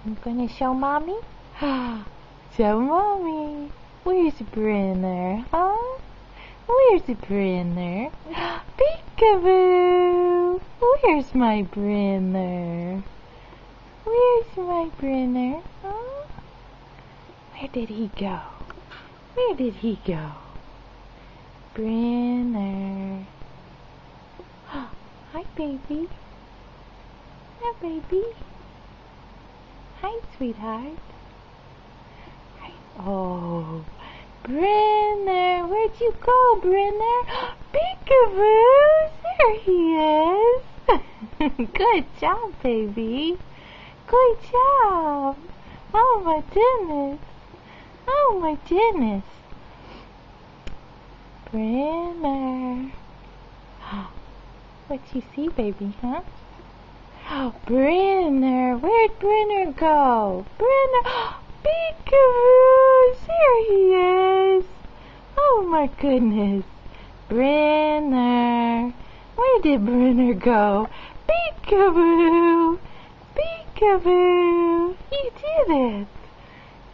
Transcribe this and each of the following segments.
I'm gonna show mommy? Show mommy. Where's Brenner, huh? Where's Brenner? Peekaboo! Where's my Brenner? Where's my Brenner, huh? Where did he go? Where did he go? Brenner. Hi, baby. Hi, baby. Hi, sweetheart. Hi. Oh, Brenner. Where'd you go, Brenner? Peekaboo. There he is. Good job, baby. Good job. Oh, my goodness. Oh, my goodness. Brenner. What you see, baby, huh? Oh, Brenner. Where'd Brenner go? Brenner. Peekaboo. There he is. Oh, my goodness. Brenner. Where did Brenner go? Peekaboo. Peekaboo. You did it.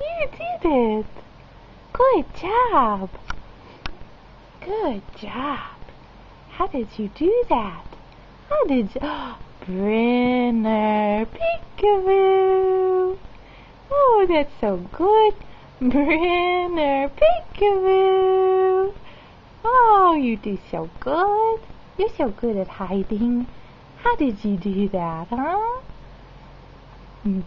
You did it. Good job. Good job. How did you do that? How did you... Brenner. Peekaboo. Oh, that's so good. Brenner. Peekaboo. Oh, you do so good. You're so good at hiding. How did you do that, huh?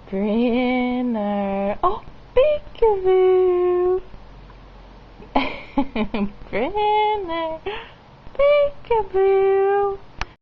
Brenner. Oh, Peekaboo. Brenner. Peekaboo.